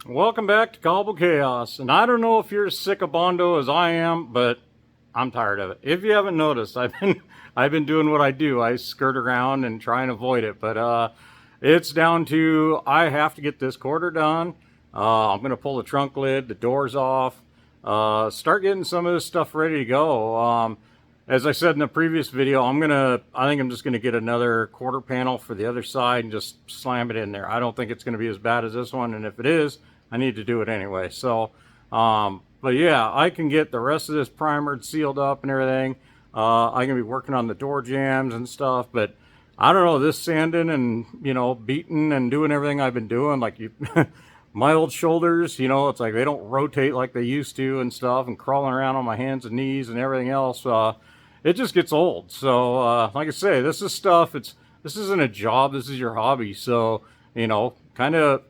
Welcome back to Cobble Chaos, and I don't know if you're as sick of Bondo as I am, but I'm tired of it. If you haven't noticed, I've been doing what I do. I skirt around and try and avoid it, but it's down to I have to get this quarter done. I'm gonna pull the trunk lid, the doors off, start getting some of this stuff ready to go. As I said in the previous video, I think I'm just gonna get another quarter panel for the other side and just slam it in there. I don't think it's gonna be as bad as this one, and if it is, I need to do it anyway. So, but yeah, I can get the rest of this primered, sealed up, and everything. I can be working on the door jambs and stuff, but I don't know, this sanding and beating and doing everything I've been doing, like my old shoulders, it's like they don't rotate like they used to and stuff, and crawling around on my hands and knees and everything else. It just gets old. So, like I say, this is stuff. This isn't a job. This is your hobby. So, kind of,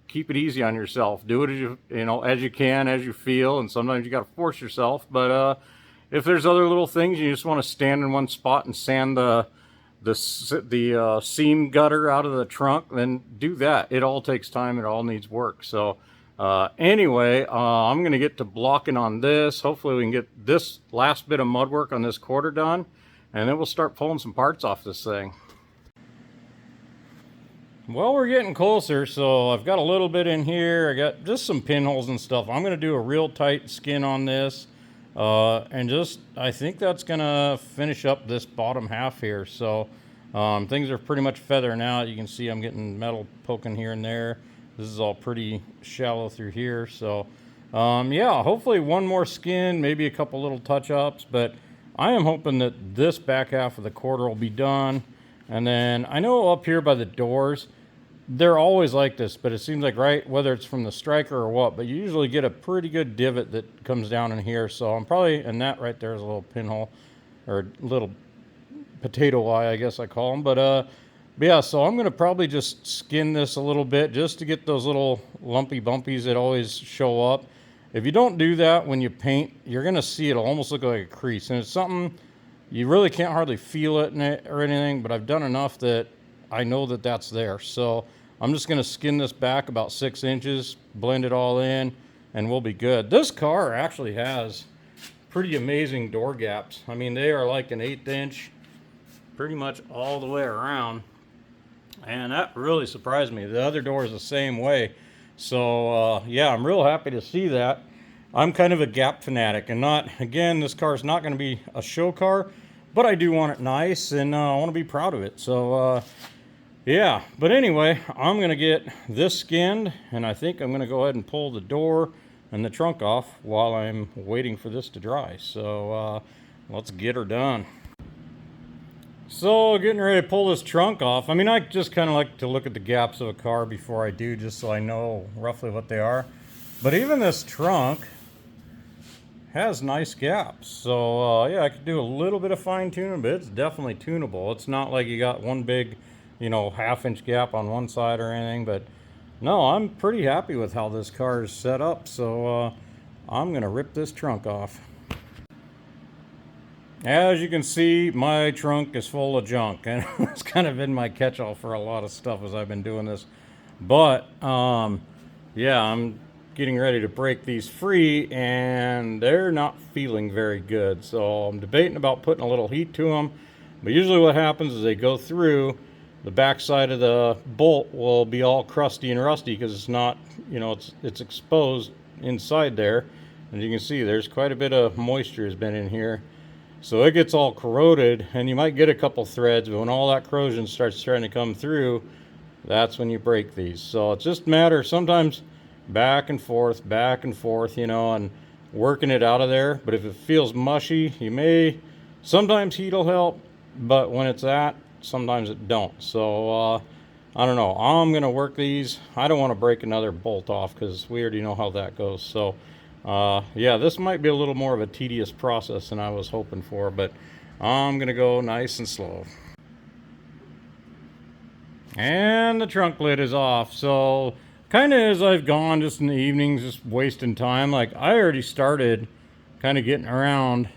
keep it easy on yourself. Do it as you can, as you feel, and sometimes you got to force yourself. But if there's other little things you just want to stand in one spot and sand the seam gutter out of the trunk, then do that. It all takes time. It all needs work. So anyway, I'm going to get to blocking on this. Hopefully we can get this last bit of mud work on this quarter done, and then we'll start pulling some parts off this thing. Well, we're getting closer, so I've got a little bit in here. I got just some pinholes and stuff. I'm going to do a real tight skin on this, and I think that's going to finish up this bottom half here. So things are pretty much feathering out. You can see I'm getting metal poking here and there. This is all pretty shallow through here. So yeah, hopefully one more skin, maybe a couple little touch-ups, but I am hoping that this back half of the quarter will be done. And then I know up here by the doors, they're always like this, but it seems like, right, whether it's from the striker or what, but you usually get a pretty good divot that comes down in here. So I'm probably, and that right there is a little pinhole, or little potato eye, I guess I call them. But yeah, so I'm going to probably just skin this a little bit just to get those little lumpy bumpies that always show up. If you don't do that when you paint, you're going to see it'll almost look like a crease. And it's something you really can't hardly feel it or anything, but I've done enough that I know that that's there. So I'm just going to skin this back about 6 inches, blend it all in, and we'll be good. This car actually has pretty amazing door gaps. I mean, they are like an 1/8 inch pretty much all the way around, and that really surprised me. The other door is the same way. So yeah, I'm real happy to see that. I'm kind of a gap fanatic, and again, this car is not going to be a show car, but I do want it nice, and I want to be proud of it. So yeah, but anyway, I'm going to get this skinned, and I think I'm going to go ahead and pull the door and the trunk off while I'm waiting for this to dry. So let's get her done. So getting ready to pull this trunk off. I mean, I just kind of like to look at the gaps of a car before I do, just so I know roughly what they are. But even this trunk has nice gaps. So yeah, I could do a little bit of fine tuning, but it's definitely tunable. It's not like you got one big, 1/2 inch gap on one side or anything. But no, I'm pretty happy with how this car is set up. So I'm gonna rip this trunk off. As you can see, my trunk is full of junk, and it's kind of been my catch-all for a lot of stuff as I've been doing this. But yeah, I'm getting ready to break these free, and they're not feeling very good. So I'm debating about putting a little heat to them. But usually what happens is they go through, the back side of the bolt will be all crusty and rusty because it's not, it's exposed inside there. And you can see there's quite a bit of moisture has been in here. So it gets all corroded, and you might get a couple threads, but when all that corrosion starts trying to come through, that's when you break these. So it's just a matter sometimes back and forth, and working it out of there. But if it feels mushy, sometimes heat will help, but when it's sometimes it don't. So I don't know. I'm going to work these. I don't want to break another bolt off because we already know how that goes. So yeah, this might be a little more of a tedious process than I was hoping for, but I'm gonna go nice and slow. And the trunk lid is off. So kind of as I've gone just in the evenings, just wasting time, like I already started kind of getting around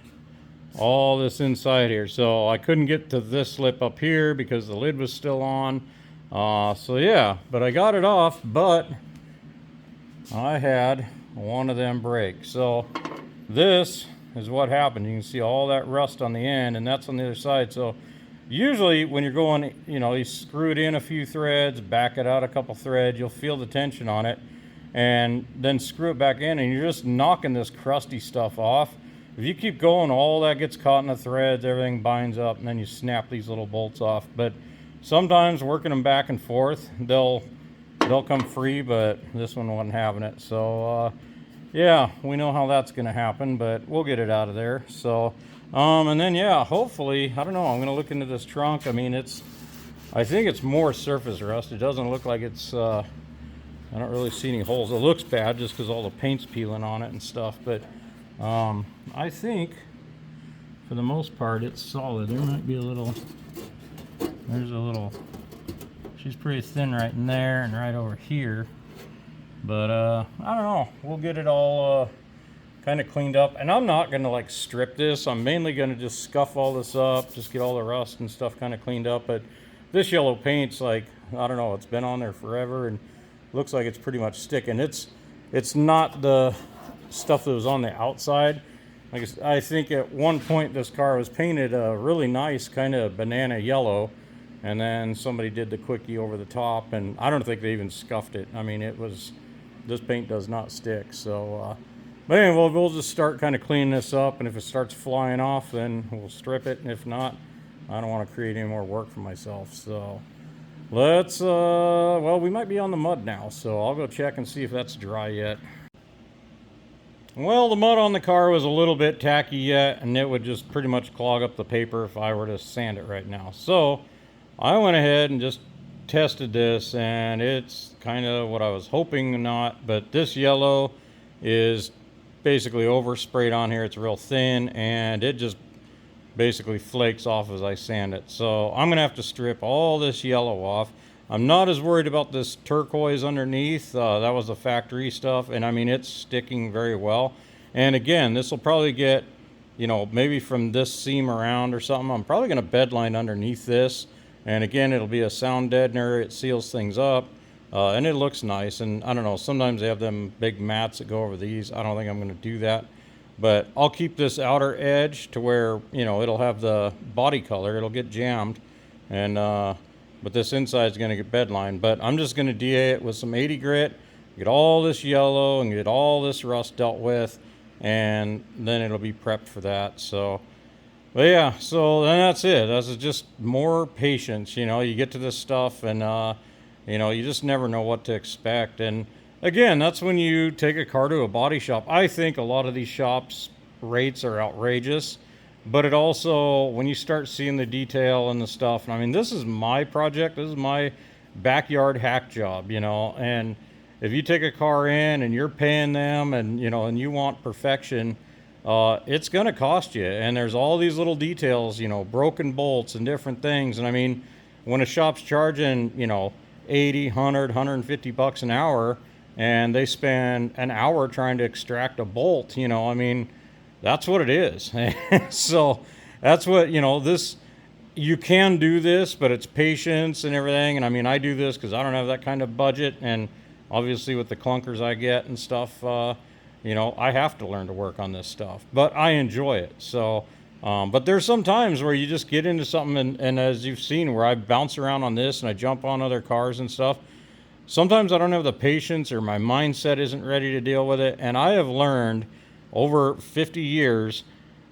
all this inside here. So I couldn't get to this lip up here because the lid was still on. So yeah, but I got it off. But I had one of them break. So this is what happened. You can see all that rust on the end, and that's on the other side. So usually when you're going, you screw it in a few threads, back it out a couple threads, you'll feel the tension on it, and then screw it back in, and you're just knocking this crusty stuff off. If you keep going, all that gets caught in the threads, everything binds up, and then you snap these little bolts off. But sometimes working them back and forth, they'll come free, but this one wasn't having it. So yeah, we know how that's going to happen, but we'll get it out of there. So and then yeah, hopefully, I don't know, I'm going to look into this trunk. I mean, I think it's more surface rust. It doesn't look like it's I don't really see any holes. It looks bad just because all the paint's peeling on it and stuff, but I think for the most part it's solid. There might be there's a little, she's pretty thin right in there and right over here, but I don't know, we'll get it all kind of cleaned up. And I'm not gonna like strip this, I'm mainly gonna just scuff all this up, just get all the rust and stuff kind of cleaned up. But this yellow paint's like, I don't know, it's been on there forever and looks like it's pretty much sticking. It's not the stuff that was on the outside. Like I think at one point this car was painted a really nice kind of banana yellow, and then somebody did the quickie over the top, and I don't think they even scuffed it. I mean, this paint does not stick. So but anyway, we'll just start kind of cleaning this up, and if it starts flying off, then we'll strip it, and if not, I don't want to create any more work for myself. So let's well, we might be on the mud now, so I'll go check and see if that's dry yet. Well, the mud on the car was a little bit tacky yet, and it would just pretty much clog up the paper if I were to sand it right now. So I went ahead and just tested this, and it's kind of what I was hoping not, but this yellow is basically oversprayed on here. It's real thin, and it just basically flakes off as I sand it. So I'm gonna have to strip all this yellow off. I'm not as worried about this turquoise underneath. That was the factory stuff, and I mean, it's sticking very well. And again, this will probably get, maybe from this seam around or something, I'm probably gonna bedline underneath this. And again, it'll be a sound deadener. It seals things up, and it looks nice. And I don't know, sometimes they have them big mats that go over these. I don't think I'm gonna do that. But I'll keep this outer edge to where, it'll have the body color. It'll get jammed, and but this inside is going to get bedline. But I'm just going to DA it with some 80 grit, get all this yellow and get all this rust dealt with, and then it'll be prepped for that. So, but yeah, so then that's it. That's just more patience. You get to this stuff, and you just never know what to expect. And again, that's when you take a car to a body shop. I think a lot of these shops rates are outrageous, but it also, when you start seeing the detail and the stuff, and I mean, this is my project, this is my backyard hack job, and if you take a car in and you're paying them and, and you want perfection, it's going to cost you. And there's all these little details, broken bolts and different things. And I mean, when a shop's charging, 80, 100, 150 bucks an hour, and they spend an hour trying to extract a bolt, I mean, that's what it is. So that's what, this, you can do this, but it's patience and everything. And I mean, I do this because I don't have that kind of budget. And obviously with the clunkers I get and stuff, I have to learn to work on this stuff, but I enjoy it. So, but there's some times where you just get into something, and as you've seen, where I bounce around on this and I jump on other cars and stuff. Sometimes I don't have the patience, or my mindset isn't ready to deal with it. And I have learned over 50 years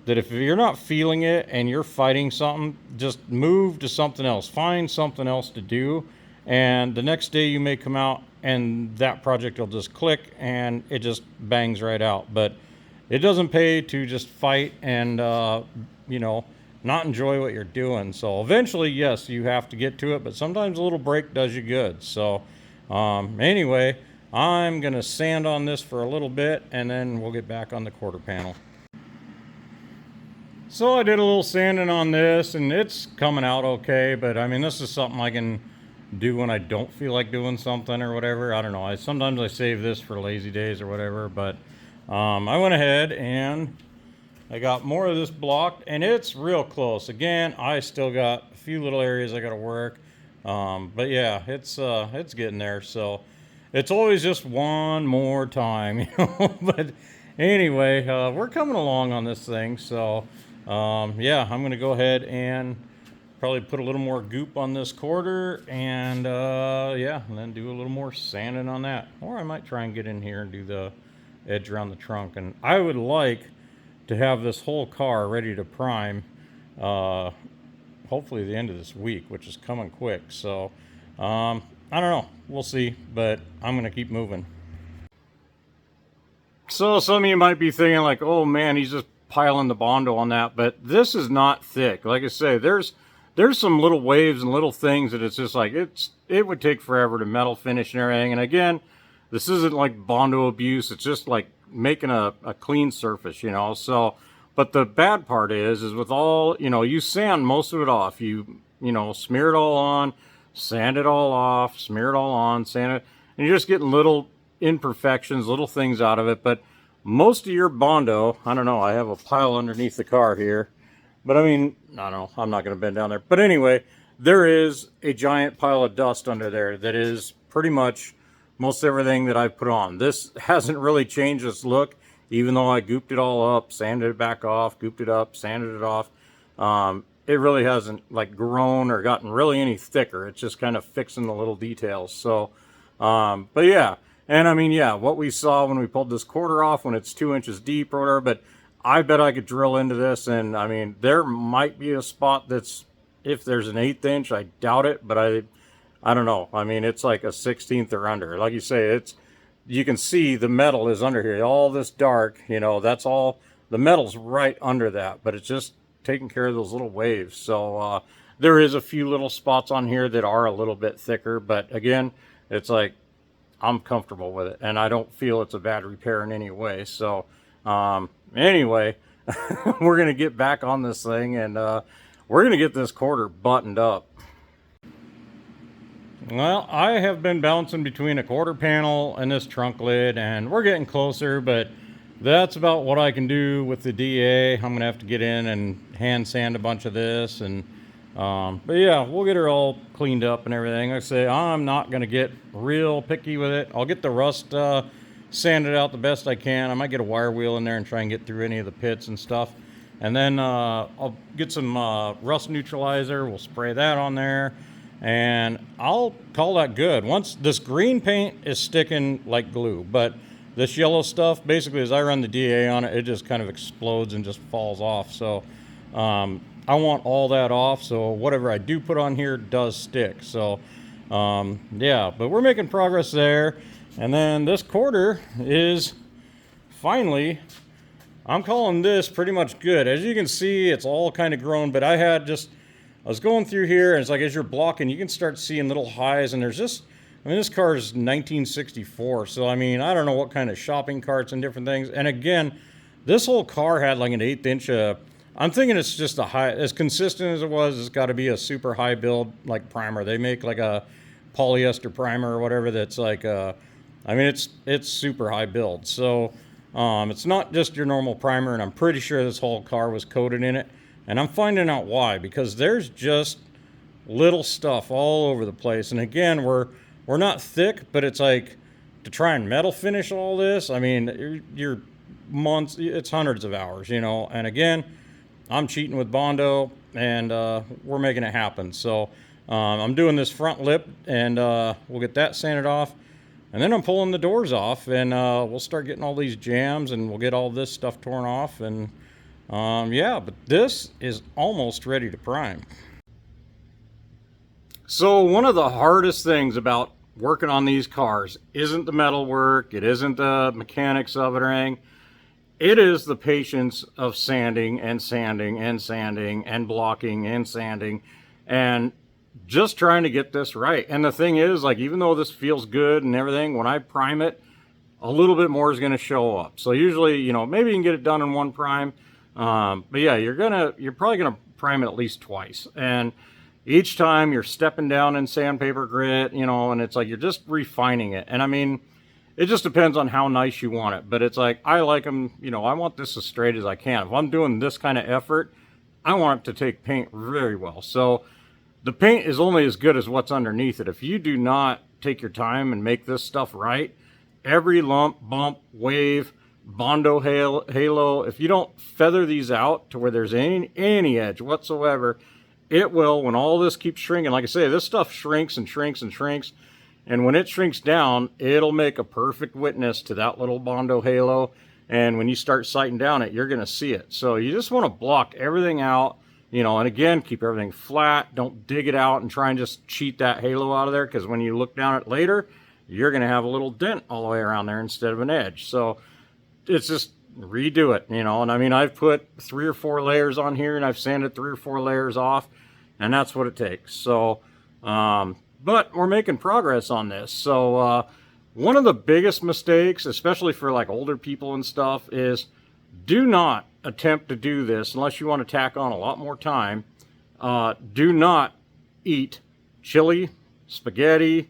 that if you're not feeling it and you're fighting something, just move to something else. Find something else to do. And the next day you may come out and that project will just click and it just bangs right out. But it doesn't pay to just fight and, not enjoy what you're doing. So eventually, yes, you have to get to it, but sometimes a little break does you good. So anyway, I'm going to sand on this for a little bit, and then we'll get back on the quarter panel. So I did a little sanding on this, and it's coming out okay, but I mean, this is something I can do when I don't feel like doing something or whatever. I don't know. Sometimes I save this for lazy days or whatever, but I went ahead and I got more of this blocked, and it's real close. Again, I still got a few little areas I got to work, but yeah, it's getting there. So it's always just one more time, But anyway, we're coming along on this thing. So, yeah, I'm going to go ahead and probably put a little more goop on this quarter and, yeah, and then do a little more sanding on that. Or I might try and get in here and do the edge around the trunk. And I would like to have this whole car ready to prime, hopefully the end of this week, which is coming quick. So, I don't know. We'll see, but I'm going to keep moving. So some of you might be thinking like, oh man, he's just piling the Bondo on that, but this is not thick. Like I say, there's some little waves and little things that it's just like, it would take forever to metal finish and everything. And again, this isn't like Bondo abuse. It's just like making a clean surface, So, but the bad part is with all, you sand most of it off. You smear it all on, sand it all off, smear it all on, sand it, and you're just getting little imperfections, little things out of it. But most of your Bondo, I don't know, I have a pile underneath the car here, but I mean, I don't know, I'm not going to bend down there. But anyway, there is a giant pile of dust under there that is pretty much most everything that I've put on. This hasn't really changed its look, even though I gooped it all up, sanded it back off, gooped it up, sanded it off. It really hasn't like grown or gotten really any thicker. It's just kind of fixing the little details. So, but yeah, and I mean, yeah, what we saw when we pulled this quarter off when it's 2 inches deep or whatever, but I bet I could drill into this. And I mean, there might be a spot that's, if there's an 1/8 inch, I doubt it, but I don't know. I mean, it's like a 1/16 or under. Like you say, you can see the metal is under here. All this dark, that's all, the metal's right under that, but it's just taking care of those little waves. So there is a few little spots on here that are a little bit thicker, but again, it's like I'm comfortable with it and I don't feel it's a bad repair in any way. So anyway, we're gonna get back on this thing and we're gonna get this quarter buttoned up. Well, I have been bouncing between a quarter panel and this trunk lid, and we're getting closer, but that's about what I can do with the DA. I'm gonna have to get in and hand sand a bunch of this, and but yeah, we'll get her all cleaned up and everything. Like I say, I'm not gonna get real picky with it. I'll get the rust sanded out the best I can. I might get a wire wheel in there and try and get through any of the pits and stuff, and then I'll get some rust neutralizer. We'll spray that on there, and I'll call that good. Once this green paint is sticking like glue, but this yellow stuff, basically, as I run the DA on it, it just kind of explodes and just falls off. So I want all that off, so whatever I do put on here does stick. So yeah, but we're making progress there. And then this quarter is finally, I'm calling this pretty much good. As you can see, it's all kind of grown, but I was going through here, and it's like as you're blocking, you can start seeing little highs, and there's just, I mean, this car is 1964, so I mean, I don't know what kind of shopping carts and different things. And again, this whole car had like an 1/8 inch. I'm thinking it's just a high, as consistent as it was. It's got to be a super high build like primer. They make like a polyester primer or whatever that's like, I mean, it's super high build. So it's not just your normal primer, and I'm pretty sure this whole car was coated in it. And I'm finding out why, because there's just little stuff all over the place. And again, we're not thick, but it's like to try and metal finish all this. I mean, you're months, it's hundreds of hours, And again, I'm cheating with Bondo, and we're making it happen. So I'm doing this front lip, and we'll get that sanded off. And then I'm pulling the doors off, and we'll start getting all these jams, and we'll get all this stuff torn off. And yeah, but this is almost ready to prime. So one of the hardest things about working on these cars isn't the metal work, it isn't the mechanics of it or anything. It is the patience of sanding and sanding and sanding and blocking and sanding and just trying to get this right. And the thing is, like, even though this feels good and everything, when I prime it, a little bit more is going to show up. So usually, maybe you can get it done in one prime. But yeah, you're probably gonna prime it at least twice, and each time you're stepping down in sandpaper grit, and it's like you're just refining it. And I mean, it just depends on how nice you want it, but it's like I like them, I want this as straight as I can. If I'm doing this kind of effort, I want it to take paint very well. So the paint is only as good as what's underneath it. If you do not take your time and make this stuff right, every lump, bump, wave, Bondo halo, if you don't feather these out to where there's any edge whatsoever, it will, when all this keeps shrinking, like I say, this stuff shrinks and shrinks and shrinks, and when it shrinks down, it'll make a perfect witness to that little Bondo halo, and when you start sighting down it, you're going to see it. So you just want to block everything out, you know, and again, keep everything flat. Don't dig it out and try and just cheat that halo out of there, because when you look down at it later, you're going to have a little dent all the way around there instead of an edge. So it's just redo it, you know. And I mean, I've put 3 or 4 layers on here, and I've sanded 3 or 4 layers off, and that's what it takes. So but we're making progress on this. So one of the biggest mistakes, especially for like older people and stuff, is do not attempt to do this unless you want to tack on a lot more time. Do not eat chili, spaghetti,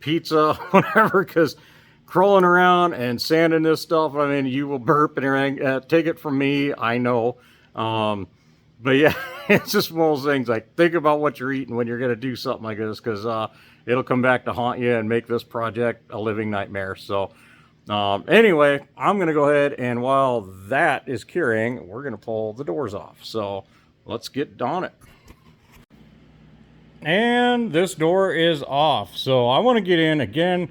pizza, whatever, because crawling around and sanding this stuff, I mean, you will burp and everything. Take it from me, I know. But yeah, it's just one of those things, like, think about what you're eating when you're going to do something like this, because it'll come back to haunt you and make this project a living nightmare. So anyway, I'm going to go ahead, and while that is curing, we're going to pull the doors off. So let's get on it. And this door is off. So I want to get in again.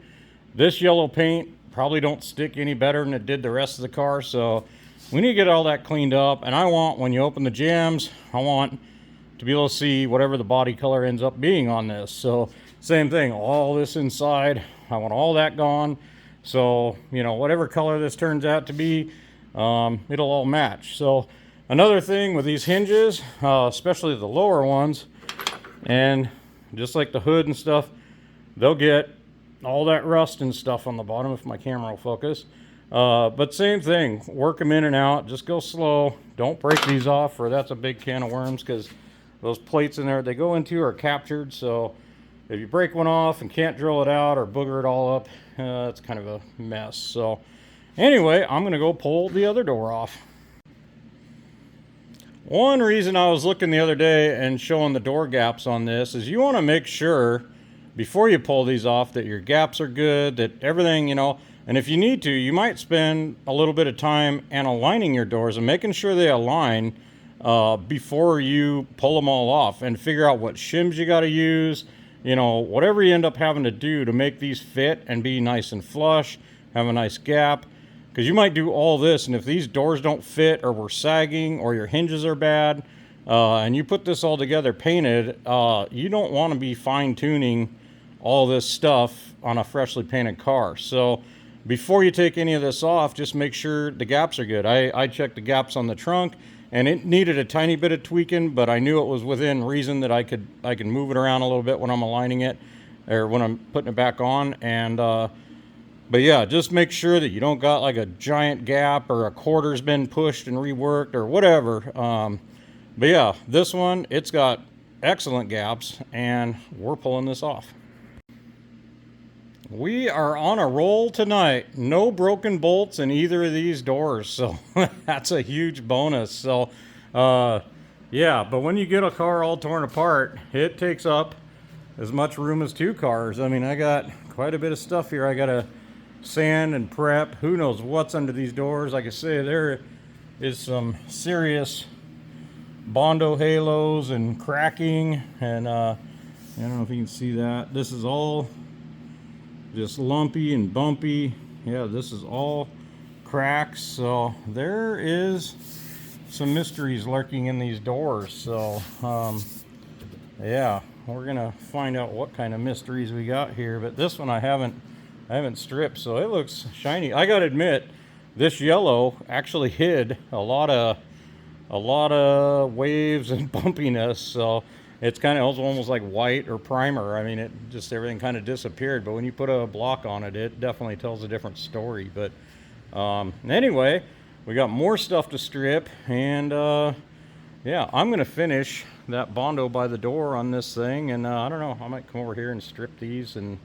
This yellow paint probably don't stick any better than it did the rest of the car, so we need to get all that cleaned up. And I want, when you open the jams, I want to be able to see whatever the body color ends up being on this. So same thing, all this inside, I want all that gone. So, you know, whatever color this turns out to be, it'll all match. So another thing with these hinges, especially the lower ones, and just like the hood and stuff, they'll get all that rust and stuff on the bottom if my camera will focus. But same thing, work them in and out, just go slow. Don't break these off, or that's a big can of worms, because those plates in there they go into are captured. So if you break one off and can't drill it out or booger it all up, it's kind of a mess. So anyway, I'm gonna go pull the other door off. One reason I was looking the other day and showing the door gaps on this is you want to make sure before you pull these off that your gaps are good, that everything, you know, and if you need to, you might spend a little bit of time and aligning your doors and making sure they align before you pull them all off, and figure out what shims you got to use, you know, whatever you end up having to do to make these fit and be nice and flush, have a nice gap. Because you might do all this, and if these doors don't fit, or were sagging, or your hinges are bad, and you put this all together painted, you don't want to be fine-tuning all this stuff on a freshly painted car. So before you take any of this off, just make sure the gaps are good. I checked the gaps on the trunk, and it needed a tiny bit of tweaking, but I knew it was within reason that I could move it around a little bit when I'm aligning it, or when I'm putting it back on. And but yeah, just make sure that you don't got like a giant gap, or a quarter's been pushed and reworked, or whatever. But yeah, this one, it's got excellent gaps, and we're pulling this off. We are on a roll tonight. No broken bolts in either of these doors, so that's a huge bonus. So yeah, but when you get a car all torn apart, it takes up as much room as 2 cars. I mean, I got quite a bit of stuff here I gotta sand and prep. Who knows what's under these doors. Like I say, there is some serious Bondo halos and cracking, and I don't know if you can see that. This is all just lumpy and bumpy. Yeah, this is all cracks. So there is some mysteries lurking in these doors. So yeah, we're gonna find out what kind of mysteries we got here. But this one I haven't stripped, so it looks shiny. I gotta admit, this yellow actually hid a lot of waves and bumpiness. So it's kind of almost like white or primer. I mean, it just, everything kind of disappeared. But when you put a block on it, it definitely tells a different story. But anyway, we got more stuff to strip, and yeah, I'm gonna finish that Bondo by the door on this thing, and I don't know, I might come over here and strip these and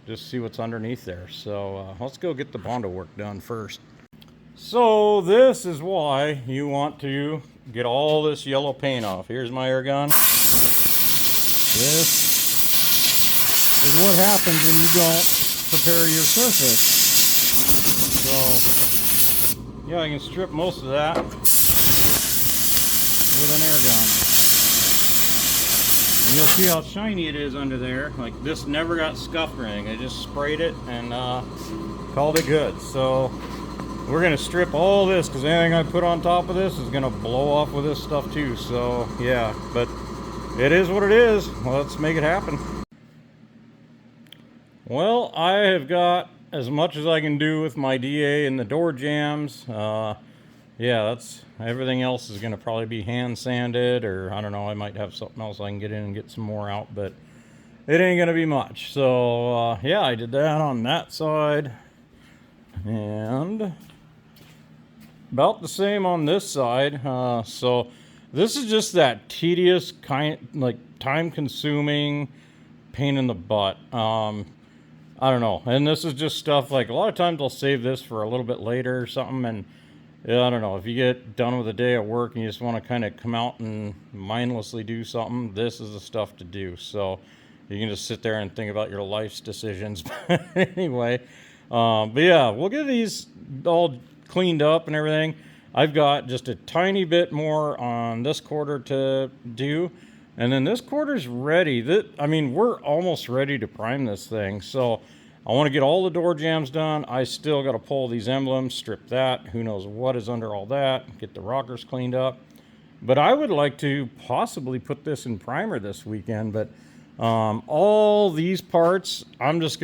just see what's underneath there. So let's go get the Bondo work done first. So this is why you want to get all this yellow paint off. Here's my air gun. This is what happens when you don't prepare your surface. So, yeah, I can strip most of that with an air gun. And you'll see how shiny it is under there. Like, this never got scuffed or anything. I just sprayed it and called it good. So we're gonna strip all this because anything I put on top of this is gonna blow off with this stuff too. So yeah, but it is what it is. Let's make it happen. Well, I have got as much as I can do with my DA and the door jambs. Yeah, that's everything else is going to probably be hand sanded, or I don't know, I might have something else I can get in and get some more out, but it ain't going to be much. So yeah, I did that on that side, and about the same on this side. So this is just that tedious kind, like time consuming pain in the butt. I don't know, and this is just stuff like a lot of times I'll save this for a little bit later or something, and yeah, I don't know, if you get done with a day at work and you just want to kind of come out and mindlessly do something, this is the stuff to do. So you can just sit there and think about your life's decisions. Anyway, but yeah, we'll get these all cleaned up and everything. I've got just a tiny bit more on this quarter to do, and then this quarter's ready. I mean, we're almost ready to prime this thing. So I want to get all the door jambs done. I still got to pull these emblems, strip that. Who knows what is under all that. Get the rockers cleaned up. But I would like to possibly put this in primer this weekend. But all these parts, I'm not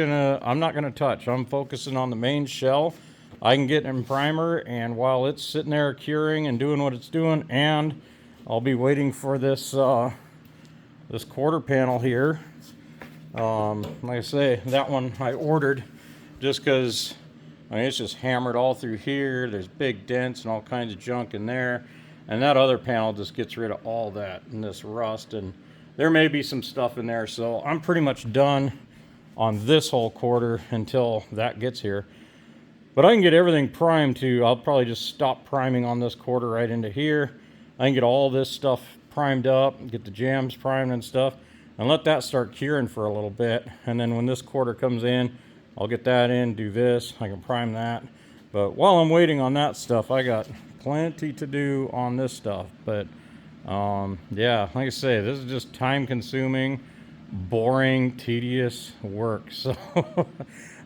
gonna touch. I'm focusing on the main shell. I can get in primer, and while it's sitting there curing and doing what it's doing, and I'll be waiting for this this quarter panel here. Like I say, that one I ordered just because, I mean, it's just hammered all through here. There's big dents and all kinds of junk in there. And that other panel just gets rid of all that and this rust. And there may be some stuff in there. So I'm pretty much done on this whole quarter until that gets here. But I can get everything primed too. I'll probably just stop priming on this quarter right into here. I can get all this stuff primed up, get the jambs primed and stuff, and let that start curing for a little bit. And then when this quarter comes in, I'll get that in, do this, I can prime that. But while I'm waiting on that stuff, I got plenty to do on this stuff. But yeah, like I say, this is just time consuming, boring, tedious work. So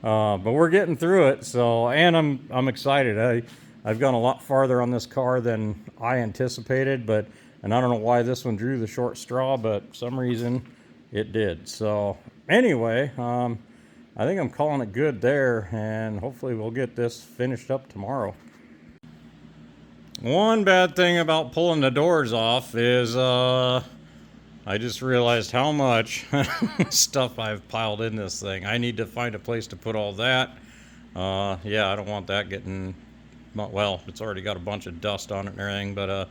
but we're getting through it. So, and I'm excited. I've gone a lot farther on this car than I anticipated, and I don't know why this one drew the short straw, but for some reason it did. So anyway, I think I'm calling it good there, and hopefully we'll get this finished up tomorrow. One bad thing about pulling the doors off is I just realized how much stuff I've piled in this thing. I need to find a place to put all that. Yeah, I don't want that getting, well, it's already got a bunch of dust on it and everything, but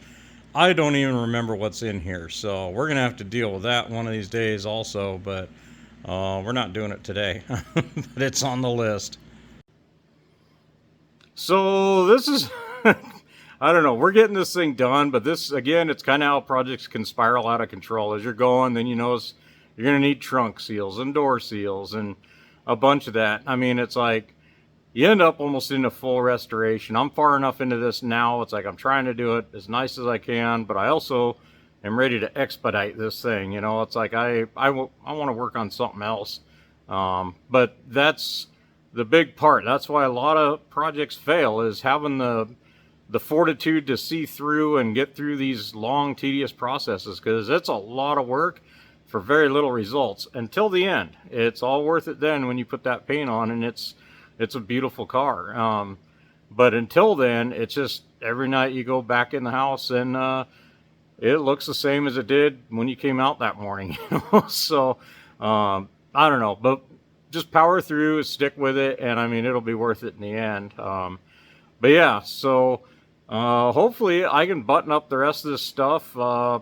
I don't even remember what's in here. So we're going to have to deal with that one of these days also, but we're not doing it today. But it's on the list. So this is, I don't know, we're getting this thing done, but this, again, it's kind of how projects can spiral out of control. As you're going, then you notice you're going to need trunk seals and door seals and a bunch of that. I mean, it's like, you end up almost in a full restoration. I'm far enough into this now. It's like I'm trying to do it as nice as I can, but I also am ready to expedite this thing. You know, it's like I want to work on something else. But that's the big part. That's why a lot of projects fail, is having the fortitude to see through and get through these long, tedious processes, because it's a lot of work for very little results until the end. It's all worth it then when you put that paint on, and it's a beautiful car. But until then, it's just every night you go back in the house and it looks the same as it did when you came out that morning. So I don't know, but just power through, stick with it, and I mean, it'll be worth it in the end. But yeah, so hopefully I can button up the rest of this stuff. I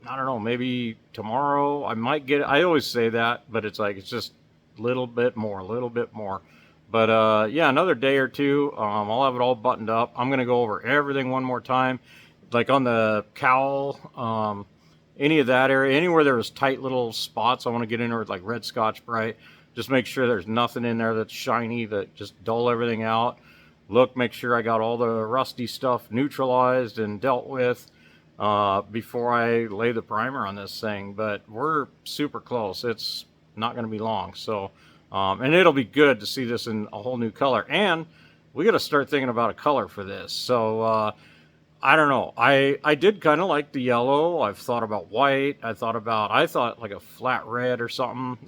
don't know, maybe tomorrow I might get it. I always say that, but it's like, it's just a little bit more. But yeah, another day or two, I'll have it all buttoned up. I'm going to go over everything one more time. Like on the cowl, any of that area, anywhere there was tight little spots, I want to get in there with like red Scotch Brite. Just make sure there's nothing in there that's shiny, that just dull everything out. Look, make sure I got all the rusty stuff neutralized and dealt with before I lay the primer on this thing. But we're super close. It's not going to be long. So, and it'll be good to see this in a whole new color. And we got to start thinking about a color for this. So, I don't know. I did kind of like the yellow. I've thought about white. I thought like a flat red or something.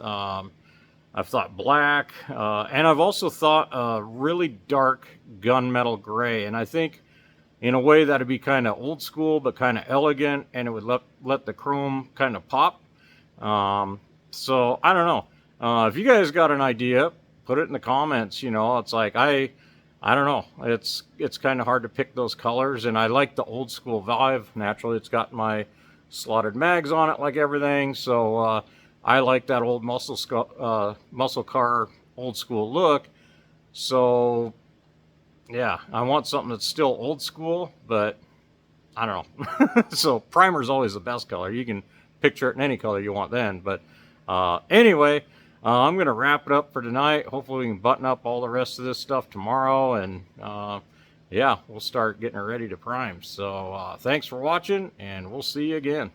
I've thought black, and I've also thought a really dark gunmetal gray. And I think in a way that'd be kind of old school, but kind of elegant, and it would let the chrome kind of pop. So I don't know. If you guys got an idea, put it in the comments. You know, it's like I don't know. It's kind of hard to pick those colors, and I like the old school vibe. Naturally, it's got my slotted mags on it, like everything. So I like that old muscle car old school look. So yeah, I want something that's still old school, but I don't know. So primer's always the best color. You can picture it in any color you want then. But anyway, I'm going to wrap it up for tonight. Hopefully we can button up all the rest of this stuff tomorrow. And yeah, we'll start getting it ready to prime. So thanks for watching, and we'll see you again.